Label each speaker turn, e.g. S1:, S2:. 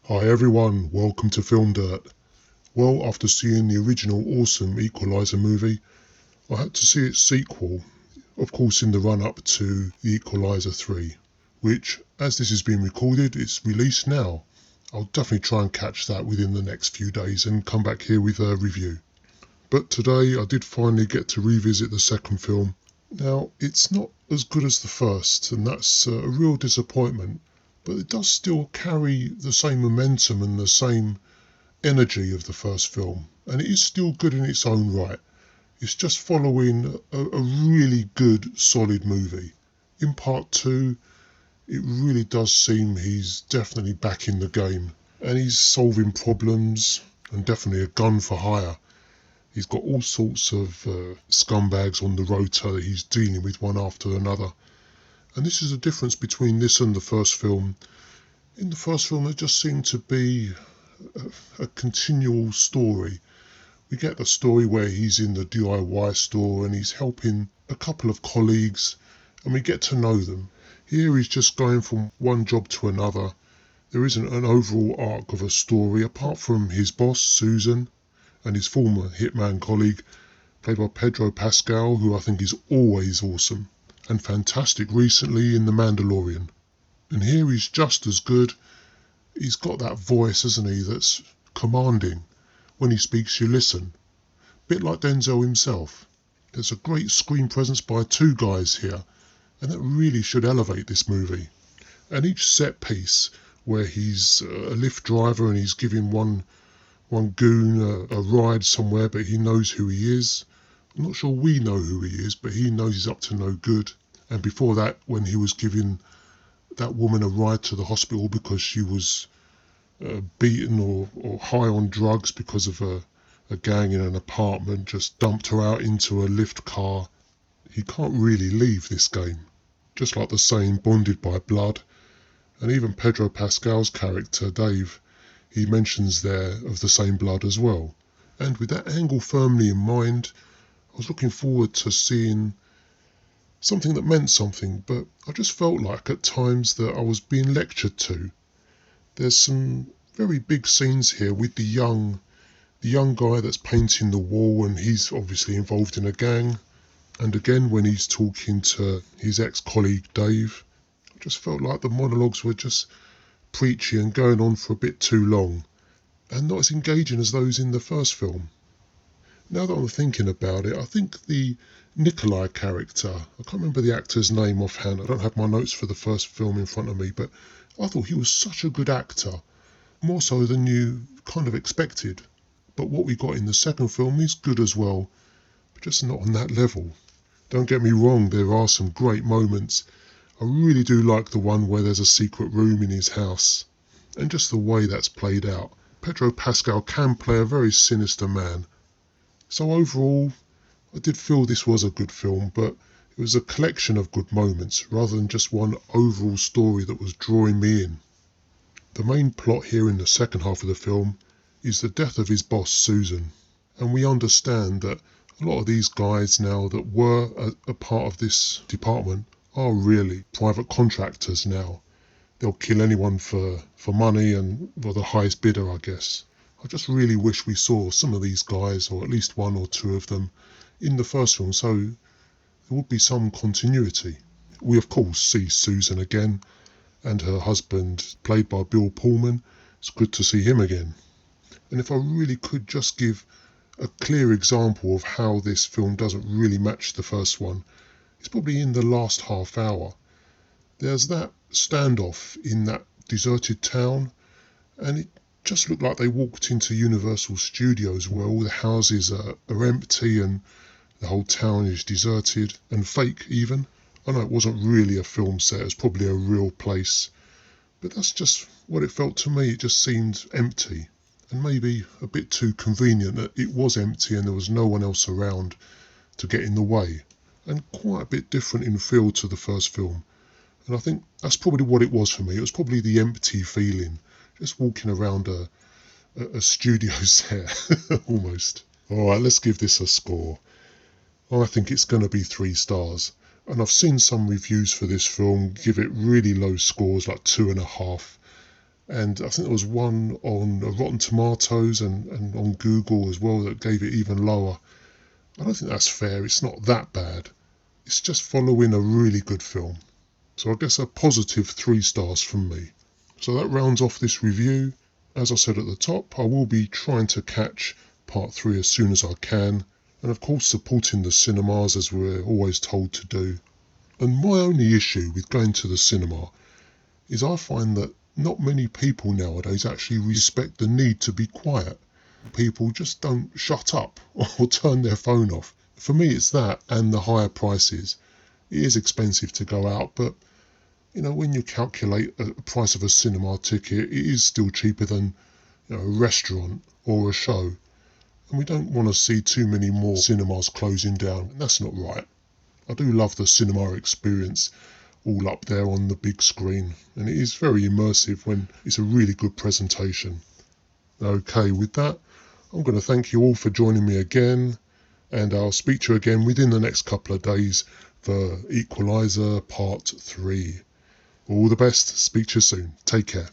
S1: Hi everyone, welcome to FilmDirt. Well, after seeing the original awesome Equalizer movie, I had to see its sequel, of course in the run-up to the Equalizer 3, which, as this is being recorded, it's released now. I'll definitely try and catch that within the next few days and come back here with a review. But today I did finally get to revisit the second film. Now, it's not as good as the first, and that's a real disappointment, but it does still carry the same momentum and the same energy of the first film, and it is still good in its own right. It's just following a really good, solid movie. In part two, it really does seem he's definitely back in the game, and he's solving problems, and definitely a gun for hire. He's got all sorts of scumbags on the rota that he's dealing with one after another. And this is the difference between this and the first film. In the first film, there just seemed to be a continual story. We get the story where he's in the DIY store and he's helping a couple of colleagues, and we get to know them. Here he's just going from one job to another. There isn't an overall arc of a story apart from his boss, Susan, and his former hitman colleague, played by Pedro Pascal, who I think is always awesome and fantastic recently in The Mandalorian. And here he's just as good. He's got that voice, hasn't he, that's commanding. When he speaks, you listen. Bit like Denzel himself. There's a great screen presence by two guys here, and that really should elevate this movie. And each set piece, where he's a Lyft driver and he's giving one goon a ride somewhere, but he knows who he is. I'm not sure we know who he is, but he knows he's up to no good. And before that, when he was giving that woman a ride to the hospital because she was beaten or high on drugs because of a gang in an apartment just dumped her out into a Lyft car. He can't really leave this game. Just like the saying, bonded by blood. And even Pedro Pascal's character, Dave, he mentions there of the same blood as well. And with that angle firmly in mind, I was looking forward to seeing something that meant something, but I just felt like at times that I was being lectured to. There's some very big scenes here with the young guy that's painting the wall, and he's obviously involved in a gang. And again, when he's talking to his ex-colleague Dave, I just felt like the monologues were just preachy and going on for a bit too long, and not as engaging as those in the first film. Now that I'm thinking about it, I think the Nikolai character, I can't remember the actor's name offhand, I don't have my notes for the first film in front of me, but I thought he was such a good actor, more so than you kind of expected. But what we got in the second film is good as well, but just not on that level. Don't get me wrong, there are some great moments. I really do like the one where there's a secret room in his house, and just the way that's played out. Pedro Pascal can play a very sinister man. So overall, I did feel this was a good film, but it was a collection of good moments rather than just one overall story that was drawing me in. The main plot here in the second half of the film is the death of his boss, Susan. And we understand that a lot of these guys now that were a part of this department are really private contractors now. They'll kill anyone for money and for the highest bidder, I guess. I just really wish we saw some of these guys, or at least one or two of them, in the first film, so there would be some continuity. We of course see Susan again, and her husband, played by Pullman. It's good to see him again. And if I really could just give a clear example of how this film doesn't really match the first one, it's probably in the last half hour. There's that standoff in that deserted town, and it just looked like they walked into Universal Studios where all the houses are empty and the whole town is deserted and fake even. I know it wasn't really a film set, it was probably a real place, but that's just what it felt to me. It just seemed empty, and maybe a bit too convenient that it was empty and there was no one else around to get in the way, and quite a bit different in feel to the first film. And I think that's probably what it was for me. It was probably the empty feeling, just walking around a studio set, almost. Alright, let's give this a score. I think it's going to be 3 stars. And I've seen some reviews for this film give it really low scores, like 2.5. And I think there was one on Rotten Tomatoes and on Google as well that gave it even lower. I don't think that's fair. It's not that bad. It's just following a really good film. So I guess a positive 3 stars from me. So that rounds off this review. As I said at the top, I will be trying to catch part 3 as soon as I can. And of course supporting the cinemas as we're always told to do. And my only issue with going to the cinema is I find that not many people nowadays actually respect the need to be quiet. People just don't shut up or turn their phone off. For me, it's that and the higher prices. It is expensive to go out, but you know, when you calculate the price of a cinema ticket, it is still cheaper than, you know, a restaurant or a show. And we don't want to see too many more cinemas closing down, and that's not right. I do love the cinema experience all up there on the big screen, and it is very immersive when it's a really good presentation. Okay, with that, I'm going to thank you all for joining me again, and I'll speak to you again within the next couple of days for Equalizer Part 3. All the best, speak to you soon, take care.